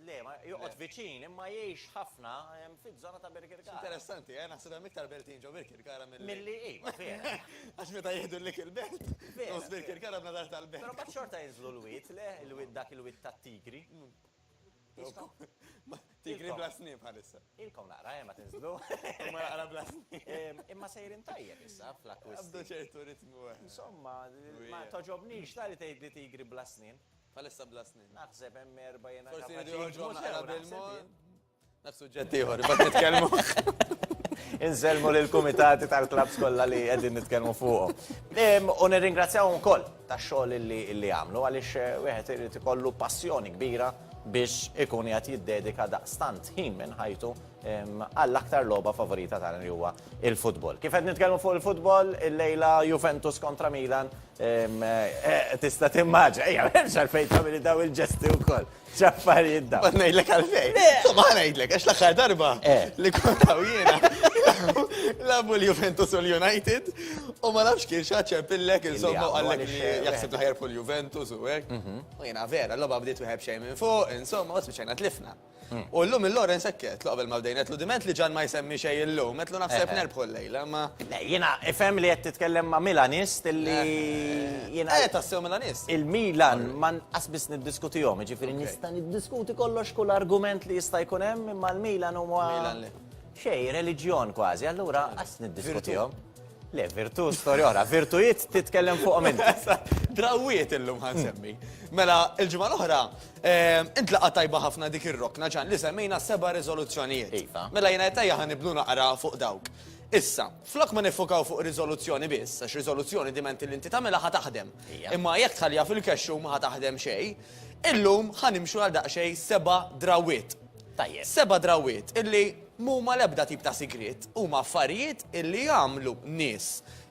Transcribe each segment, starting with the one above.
le, ma joqgħod viċin, imma jgħix ħafna fiż-żona ta' Birkirkara. Interessanti, naħseb miktar beltin ġo Birkirkara Milli vera. Għax meta jgħidu lik il-belt, nos Birkirkara b'nadar tal-belt. Però bad xorta jinżlu l-wit, le, l-wit dak il-wit tat-tigri. Tigri bla snin bħalissa. Ilkom naqra, ma tinżlu. Ma naqra bla snin. Imma sejrin tajjeb issa fl-akkwisti. Għabdu ċertu ritmu. Insomma, ma toġobniex ta' li tgħid li tigri bla snin. Bħalissa bla snin. Naħseb hemm erba' jena. Forsi jridu joħġu naqra bil-mod. Nafs suġġett ieħor, bad nitkellmu. Inselmu lill-kumitati tal-klabs kollha li qegħdin nitkellmu fuqhom. U nirringrazzjawhom ukoll tax-xogħol li għamlu għaliex wieħed irid ikollu passjoni kbira biex ikun jgħat jiddedika daqstant ħin minn ħajtu għall-aktar logħba favorita tagħna li huwa il-futbol. Kif qed nitkellmu fuq il-futbol, illejla Juventus kontra Milan, tista' timmaġa, ejja m'hemmx għalfejn tagħmel daw il-ġesti wkoll. X'affarijiet daw. Ma ngħidlek għalfejn. Ma ngħidlek għax l-aħħar darba li kontaw jiena labu l-Juventus u l-United u ma nafx kien xaċċerpillek insomma għallek li jaħseb l-ħajr fuq l-Juventus u hekk. U jiena vera, l-logħba bdiet wieħed xejn minn fuq, insomma, spiċċajna tlifna. U l-lum il-Loren sekket, qabel ma bdejna tlu diment li ġan ma jsemmi xej il-lum, etlu naħseb nerbħu l-lejla, ma. Jiena ifhem li qed titkellem ma' Milanist illi jiena. Tassew Milanist. Il-Milan ma nqasbis niddiskutihom, ġifieri nista' niddiskuti kollox kull argument li jista' jkun hemm imma l-Milan huwa xejn reliġjon kważi, allura qas niddiskutihom. Le, virtu storja oħra, virtujiet titkellem fuqhom inti. Drawiet illum ħansemmi. Mela, il-ġimgħa l-oħra, intlaqa tajba ħafna dik ir-rokna ġan li semmejna 7 riżoluzzjonijiet. Mela jiena tajja ħanibnu naqra fuq dawk. Issa, flok ma nifukaw fuq riżoluzzjoni biss, għax riżoluzzjoni dimenti li inti tagħmilha ħa taħdem. Imma jekk tħallija fil-kexxu ma ħa taħdem xejn, illum ħanimxu għal daqsxejn 7 drawiet. Tajjeb. 7 drawiet illi mhuma l-ebda tip ta' sigriet, huma affarijiet illi jagħmlu nies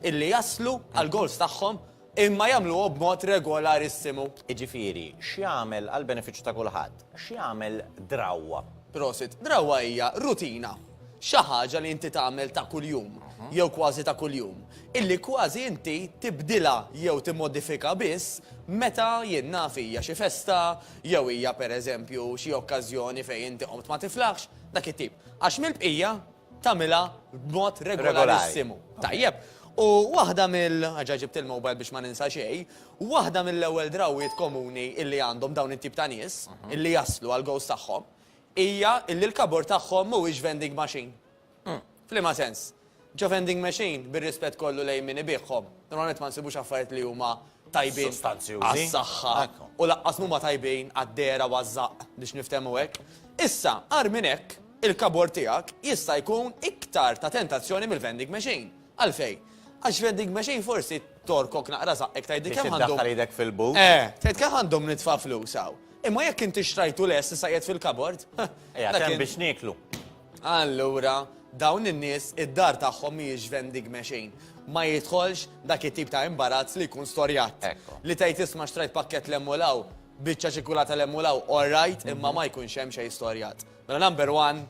illi jaslu għal gols tagħhom imma jagħmluhom b'mod regolarissimu. Jiġifieri, x'jagħmel għall benefiċċju ta' kulħadd? X'jagħmel drawwa? Prosit, drawwa hija rutina. Xi ħaġa li inti tagħmel ta' kuljum, jew kważi ta' kuljum, illi kważi inti tibdilha jew timmodifika biss meta jien naf hija xi festa, jew hija pereżempju xi okkażjoni fejn inti qomt ma tiflaħx, dak it-tip. Għax mill-bqija tagħmilha b'mod regolarissimu. Tajjeb. U waħda ħaġa ġibt il-mobile biex ma ninsa xejn, waħda mill-ewwel drawiet komuni illi għandhom dawn it-tip ta' nies illi jaslu għal gows tagħhom hija illi l-kabor tagħhom mhuwiex vending machine. F'liema sens. Ġo vending machine bir-rispett kollu lejn min ibihom. Normalment ma nsibux affarijiet li huma tajbin għas-saħħa u laqqas huma tajbin għad-dera u għaż-żaq biex niftehmu hekk. Issa, għar minn hekk, il-kabor tiegħek jista' jkun iktar ta' tentazzjoni mill-vending machine. Għalfejn? Għax vending machine forsi torkok naqra zaqqek tgħidli kemm għandhom. Tiddaħħal idek fil-but. Tgħid kemm għandhom nitfa' flus hawn. Imma jekk inti xtrajtu les issa qiegħed fil-kabord. Hemm biex nieklu. Allura, dawn in-nies id-dar tagħhom mhijiex vending machine. Ma jidħolx dak it-tip ta' imbarazz li jkun storjat. Li tgħid isma' xtrajt pakkett l-emmulaw, biċċa ċikulata l-emmulaw, all right, imma ma jkunx hemm xejn storjat. Mela number 1,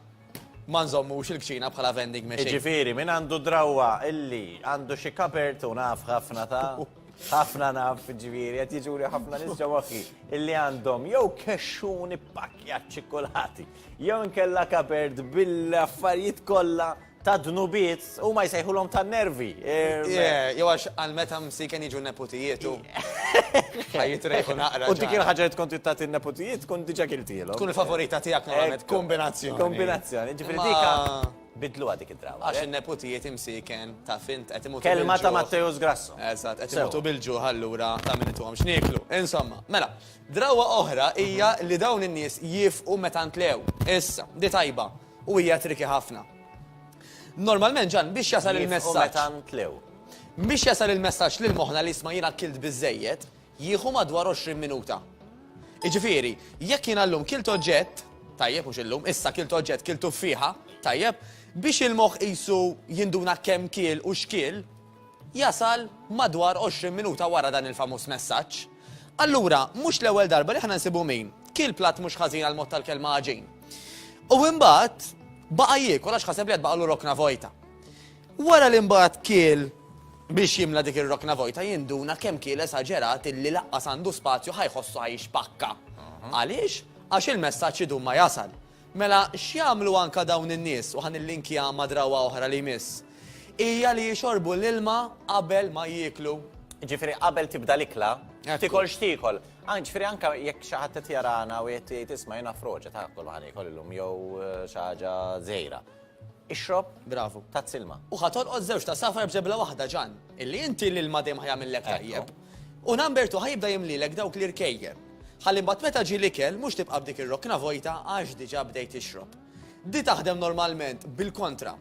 ma nżommux il-kċina bħala vending machine. Ġifieri, min għandu drawwa illi għandu xi kapert u naf ħafna ta' ħafna naf ġifieri qed jiġuri ħafna nies ġewwa illi għandhom jew kexxuni pakkjat ċikkolati, jew inkella kapert bil-affarijiet kollha ta' dnubiet u ma jsejħulhom tan-nervi. Jew għax għal meta msiken jiġu neputijiet u ħajjitrejħu naqra. U dik il-ħaġa li tkun tittat in-neputijiet tkun diġà kiltielhom. Tkun il-favorita tiegħek normalment kombinazzjoni. Kombinazzjoni, ġifieri dika bidlu għadik id-drawa. Għax il-neputijiet imsiken ta' fint qed imutu. Kelma ta' Matteus Grasso. Eżatt, qed imutu bil-ġuħ allura ta' min ituhom x'nieklu. Insomma, mela, drawa oħra hija li dawn in-nies jifqu meta ntlew. Issa, di tajba u hija triki ħafna. Normalment ġan biex jasal il-messaġġ. Biex jasal il-messaġġ lil moħħna li isma' jiena kilt biżejjed, jieħu madwar 20 minuta. Jiġifieri, jekk jiena llum kilt oġġett, tajjeb mhux illum, issa kilt oġġett kiltu fieħa, tajjeb, biex il-moħħ qisu jinduna kemm kiel u x'kiel, jasal madwar 20 minuta wara dan il-famuż messaġġ. Allura, mhux l-ewwel darba li ħana nsibu min, kiel platt mhux ħażin għal mod tal-kelma ħaġin. U imbagħad baqa' jiekol għax ħaseb li qed baqalu rokna vojta. Wara li mbagħad kiel biex jimla dik ir-rokna vojta jinduna kemm kiel esaġerat illi laqqas għandu spazju ħajħossu ħajxpakka. Għaliex? għax il-messaġġ idum ma jasal. Mela x'jagħmlu anka dawn in-nies u ħan il-linkja ma' drawwa oħra li jmiss. Hija li jxorbu l-ilma qabel ma jieklu. Ġifieri qabel tibda l-ikla, Ekku. tikol x'tikol. Ġifieri anke jekk xi ħadd qed jarana u qed jgħid isma' jiena froġa taakol ħan ikol illum jew xi ħaġa żejra. Ixrob Bravu. tazz-ilma. U ħatolqod żewġ ta' safar bġebla waħda ġan, illi inti l-ilma dejjem ħajamillek tajjeb. U number 2 ħajibda jimlilek dawk li rkejjer. Ħalli mbagħad meta ġi l-ikel mhux tibqa' b'dik ir-rokna vojta għax diġà bdejt tixrob. Di taħdem normalment bil-kontra.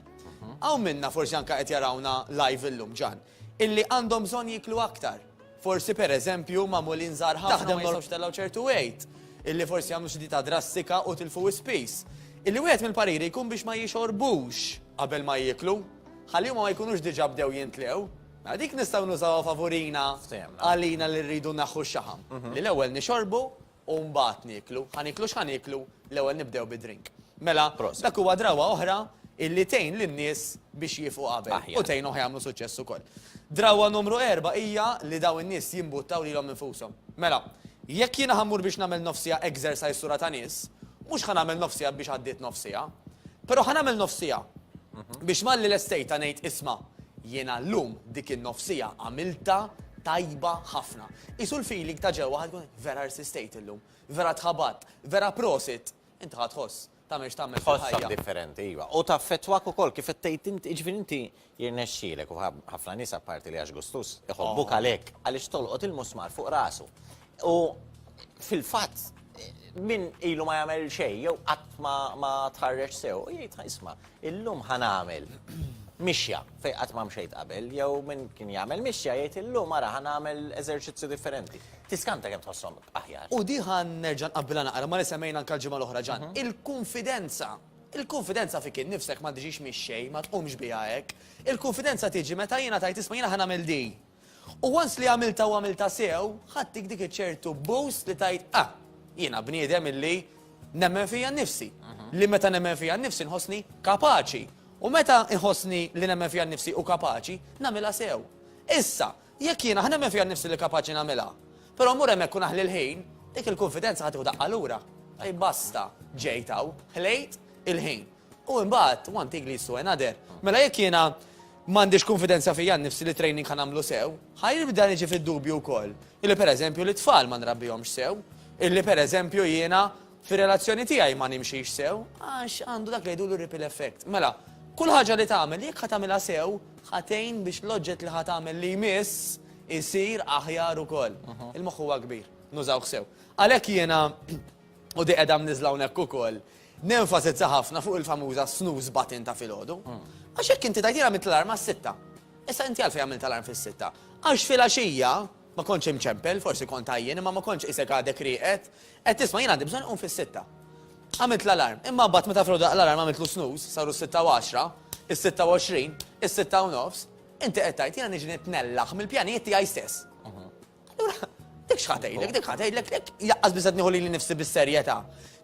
Hawn minna forsi anke qed jarawna live illum ġan, illi għandhom bżonn jiklu aktar. Forsi pereżempju magħmulin żgħar ħafna ma jistgħux tellgħu ċertu weight, illi forsi jagħmlu xi dita drastika u tilfu space. Illi wieħed mill-pariri jkun biex ma jixorbux qabel ma jieklu, ħallihom ma jkunux diġà bdew jintlew. Dik nistgħu nużawha favorina għalina li rridu naħħu x-xaħam. Li l-ewwel nixorbu u mbagħad nieklu. Ħaniklu x'ħaniklu, l-ewwel nibdew bid-drink. Mela, dak huwa drawwa oħra illi tgħin lin-nies biex jifqu qabel u tgħinhom ħajamlu suċċess ukoll. Drawwa numru 4 hija li daw in-nies jimbuttaw lilhom infushom. Mela, jekk jiena ħammur biex nagħmel nofsija exercise sura ta' nies, mhux ħanagħmel nofsija biex għaddiet nofsija, però ħanagħmel nofsija biex malli l-estejta ngħid isma' jiena llum dik in-nofsija għamilta tajba ħafna. Isu l-feeling ta' ġewwa ħadkun vera rsistejt illum, vera tħabat, vera prosit. Inti ħadħoss tagħmel x'tagħmel Tħossok fil-ħajja. differenti, iva. U taffettwak ukoll kif qed tgħid inti, ġifieri inti jirnexxielek u ħafna nies apparti li għax gustus iħobbuk għalhekk għaliex tolqot il-musmar fuq rasu. U fil-fatt min ilu ma jagħmel xejn jew qatt ma tħarreġ sew, jgħid isma' illum ħanagħmel mixja fejn qatt ma mxejt qabel, jew min kien jagħmel mixja jgħid illum ara ħanagħmel eżerċizzju differenti. Tiskanta kemm tħosshom aħjar. U diħan nerġa' nqabbilha naqra ma li semmejna anke l-ġimgħa l-oħra ġan. Il-konfidenza. Il-konfidenza fik innifsek ma tiġix mix-xejn, ma tqumx biha hekk. Il-konfidenza tiġi meta jiena tajt isma' jiena ħanagħmel di. U once li għamilta u għamilta sew, ħadtik dik iċ-ċertu boost li tajt jiena bniedem illi nemmen fija nnifsi. Li meta nemmen fija nnifsi nħossni kapaċi. U meta nħossni li nemmen fija nnifsi u kapaċi, nagħmilha sew. Issa, jekk jiena ħnemmen fija nnifsi li kapaċi nagħmilha, però mur hemmhekk kun aħli l-ħin, dik il-konfidenza ħadd daqqa lura. Ej basta, ġejtaw, ħlejt il-ħin. U mbagħad one thing leads to another. Mela jekk jiena m'għandix konfidenza fija nnifsi li training ħanamlu sew, ħajibda niġi fid-dubju wkoll. Illi pereżempju li tfal ma nrabbihomx sew, illi pereżempju jiena fir-relazzjoni tiegħi ma nimxix sew, għax għandu dak li jgħidu ripple effect. Mela, kull ħaġa li tagħmel jekk ħatamilha sew, ħatejn biex l-oġġett li ħatamel li jmiss isir aħjar ukoll. Il-moħħ huwa kbir, nużawh sew. Għalhekk jiena u di qiegħda mniżla hawnhekk ukoll, nenfasizza ħafna fuq il-famuża snooze button ta' filgħodu. Għax hekk inti tajt jiena għamilt l-alarm għas-sitta. Issa inti għalfejn għamilt l-alarm fis-sitta. Għax fil-għaxija ma kontx imċempel, forsi kont għajjen, imma ma kontx isek għadek rieqet, qed tisma' jiena għandi bżonn inqum fis-sitta. Għamilt l-alarm, imma mbagħad meta filgħodu l-alarm għamilt lu snooze, saru s-sitta u 10, is-26, is-sitta u nofs, inti qed tgħid jiena niġi nitnellaħ mill-pjanijiet tiegħi stess. Allura, dik x'ħatejlek, jaqqas biżgħet nieħu lili nifsi bis-serjetà.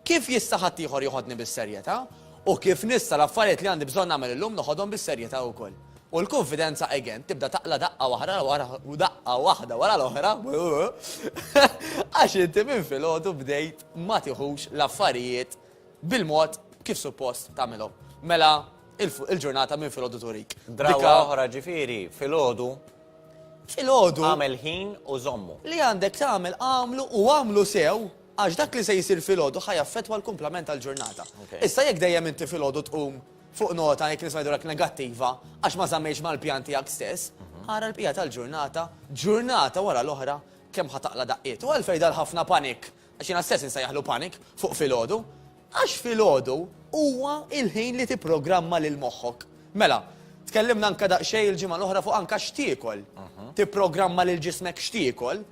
Kif jista' ħadd ieħor joħodni bis-serjetà u kif nista' l-affarijiet li għandi bżonn nagħmel illum noħodhom bis-serjetà wkoll. U l-konfidenza again tibda taqla daqqa waħda wara l-oħra għax inti minn filgħodu bdejt ma tieħux l-affarijiet bil-mod kif suppost tagħmilhom. Mela il-ġurnata minn filgħodu turik. Drawwa oħra ġifieri filgħodu għamel ħin u żommu. Li għandek tagħmel għamlu u għamlu sew għax dak li se jsir filgħodu ħajaffettwa l-kumplament tal-ġurnata. Issa jekk dejjem inti filgħodu tqum fuq nota jekk nismajdulek negattiva għax ma żammejx mal-pjan tiegħek stess, ara l-bqija tal-ġurnata, ġurnata wara l-oħra kemm ħataqla daqqiet. U għalfejn dal ħafna panik, għax jiena stess insejjaħlu panik fuq filgħodu, għax filgħodu huwa il-ħin li tipprogramma lil moħħok. Mela, tkellimna anke daqsxejn il-ġimgħa l-oħra fuq anke x'tiekol. Tipprogramma lil ġismek x'tiekol,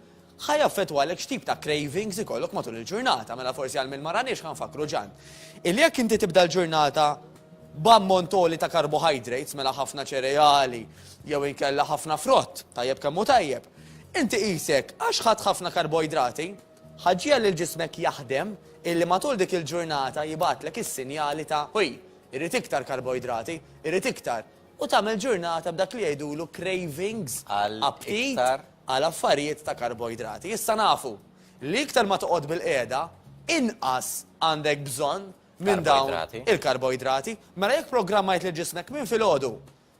ħajaffettwalek x'tip ta' cravings ikollok matul il-ġurnata, mela forsi għal minn maranix ħanfakru ġan. Illi jekk inti tibda l-ġurnata b'ammontoli ta' carbohydrates, mela ħafna ċereali, jew inkella ħafna frott, tajjeb kemm hu tajjeb. Inti qisek għax ħadd ħafna karboidrati, ħaġġija lil ġismek jaħdem illi matul dik il-ġurnata jibatlek is-sinjali ta' ħuj, irid iktar karboidrati, irid iktar. U tagħmel ġurnata b'dak li jgħidulu cravings aptit għal affarijiet ta' karboidrati. Issa nafu li iktar ma toqgħod bil-qiegħda, inqas għandek bżonn minn dawn Karboidrati. il-karboidrati, mela jekk programmajt li ġismek minn filgħodu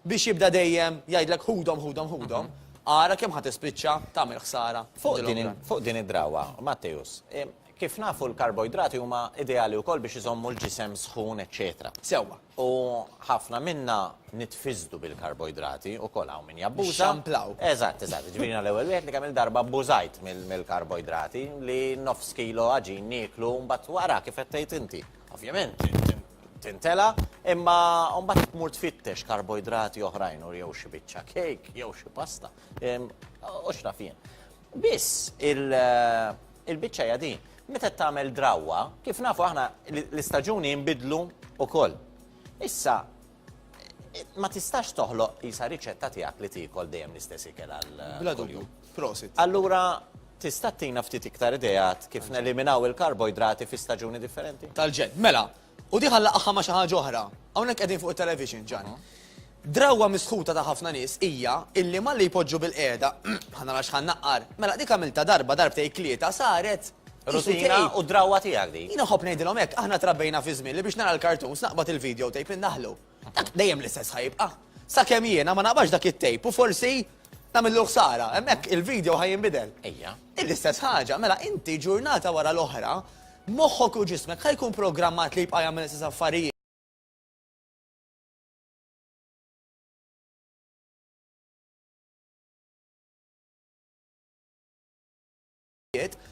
biex jibda dejjem jgħidlek hudhom, ara kemm ħadd tispiċċa tagħmel ħsara. Fuq din id-drawa, Mattejus, kif nafu l-karboidrati huma ideali wkoll biex iżommu l-ġisem sħun, eċetera. Sewwa. U ħafna minna nitfizdu bil-karboidrati u kol għaw min jabbuża. Xamplaw. Eżatt. Ġibirina l-ewel wieħed li kamil darba abbużajt mill-karboidrati li nofs kilo għaġin niklu mbagħad wara kif qed inti. Ovvjament, tintela, imma mbagħad tmur tfittex karboidrati oħrajn u jew xi biċċa kejk, jew xi pasta. U x'nafien. Biss il-biċċa hija din. Meta tagħmel drawwa, kif nafu aħna l-istaġuni jinbidlu ukoll. Issa, ma tistax toħloq isa riċetta tiegħek li tikol dejjem l-istess ikel għal. Bla dubju. Prosit. Allura, tista' tina ftit iktar idejat kif neliminaw il-karboidrati fi staġuni differenti? Tal-ġed. Mela, u di ħallaqha ma' xi ħaġa oħra. Hawnhekk qegħdin fuq it-television ġan. Drawwa misħuta ta' ħafna nies hija illi malli jpoġġu bil-qiegħda ħana għax ħannaqqar. Mela dik għamilta darbtej klieta saret Rutina u drawwa tiegħek di. Jina ħobb ngħidilhom hekk, aħna trabbejna fi żmien li biex nara l-kartuns naqbad il-video tape indaħlu. Dak dejjem l-istess ħajibqa'. Sakemm jiena ma naqbax dak it-tape u forsi nagħmillu ħsara, hemmhekk il-video ħajinbidel. Ejja. L-istess ħaġa, mela inti ġurnata wara l-oħra, moħħok u ġismek ħajkun programmat li jibqa' jagħmel istess affarijiet.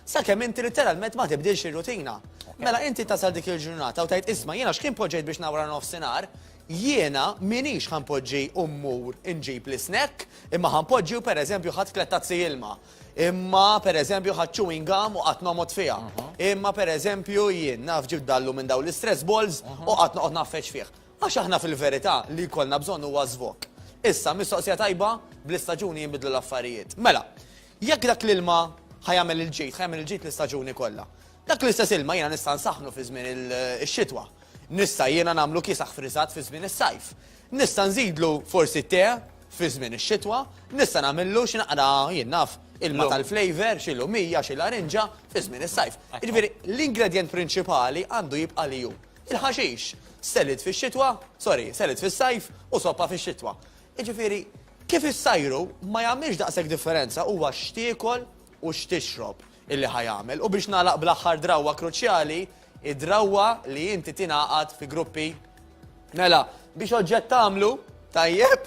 Sakemm inti literalment ma tibdilx ir-rutina. Mela inti tasal dik il-ġurnata u tajt isma' jiena x'kien poġġejt biex nawra nofsinhar, jiena minix ħanpoġġi ummur inġib l-snack, imma ħanpoġġi pereżempju ħadd tliet tazzi ilma. Imma pereżempju ħadd chewing gum u qatt nomod fiha. Imma pereżempju jien naf ġib dallu minn dawn l-stress balls u qatt noqgħod naffeċ fih. Għax aħna fil-verità li jkollna bżonn huwa żvok. Issa mistoqsija tajba bl-istaġuni jinbidlu l-affarijiet. Mela, jekk dak l-ilma ħajamel il-ġid l-istaġuni kollha. Dak l-istess ilma jiena nista' nsaħħnu fi żmien ix-xitwa. Nista' jiena nagħmlu kisaħ friżat fi żmien is-sajf. Nista' nżidlu forsi te fi żmien ix-xitwa, nista' nagħmillu xi naqra jien naf ilma tal-flavor, xi lumija, xi larinġa fi żmien is-sajf. Jiġifieri l-ingredient prinċipali għandu jibqa' li hu. Il-ħaxix, selid fix-xitwa, selid fis-sajf u soppa fix-xitwa. Jiġifieri kif issajru ma jagħmilx daqshekk differenza huwa x'tiekol u x'tixrob illi ħajamel. U biex nagħlaq bl-aħħar drawwa kruċjali, id-drawwa li inti tingħaqad fi gruppi. Mela, biex oġġett tagħmlu, tajjeb,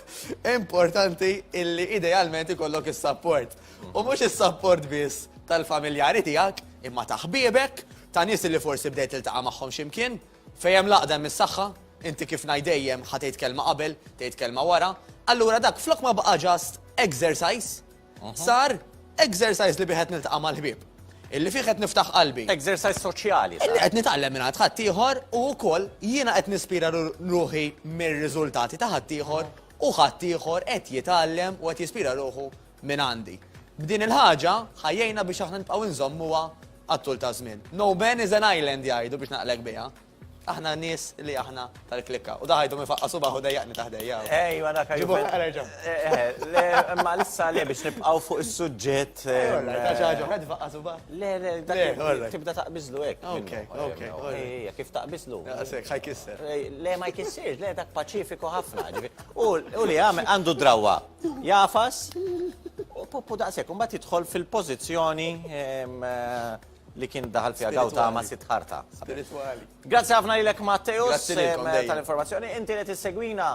importanti illi idealment ikollok is-support. U mhux is-support biss tal-familjari tiegħek, imma ta' ħbiebek, ta' nies li forsi bdejt iltaqa' magħhom x'imkien, fejn laqdem is-saħħa, inti kif ngħidejjem ħa tgħid kelma qabel, tgħid kelma wara. Allura dak flok ma baqa' just exercise, sar exercise li biħed niltaqa' mal-ħbieb. Illi fih qed niftaħ qalbi. Exercise soċjali. Illi qed nitgħallem minn ħadd ieħor u wkoll jiena qed nispira ruħi mir-riżultati ta' ħadd ieħor u ħadd ieħor qed jitgħallem u qed jispira ruħu minn għandi. B'din il-ħaġa ħajjejna biex aħna nibqgħu nżommuha għat-tul ta' żmien. No man is an island jgħidu biex naqlek biha. Aħna nies li aħna tal-klikka. U daħajdu mifaqqa subaħ u dejjaqni taħdejja. Ejwa dak Ġibu ħarġa. Ma lissa li biex nibqgħu fuq is-suġġett. Ħaġa faqqa subaħ. Le, dak tibda taqbiżlu hekk. Ok. Kif taqbiżlu? Sek, ħajkisser. Le ma jkissirx, le dak paċifiku ħafna. U li għandu drawwa. Jafas, u poppu daqshekk, mbagħad jidħol fil-pożizzjoni li kien daħal fija gawta ma sitħarta. Spirituali. Grazie ħafna lilek Mattejus Grazzi lilkom dejjem. tal-informazzjoni. Inti li tissegwina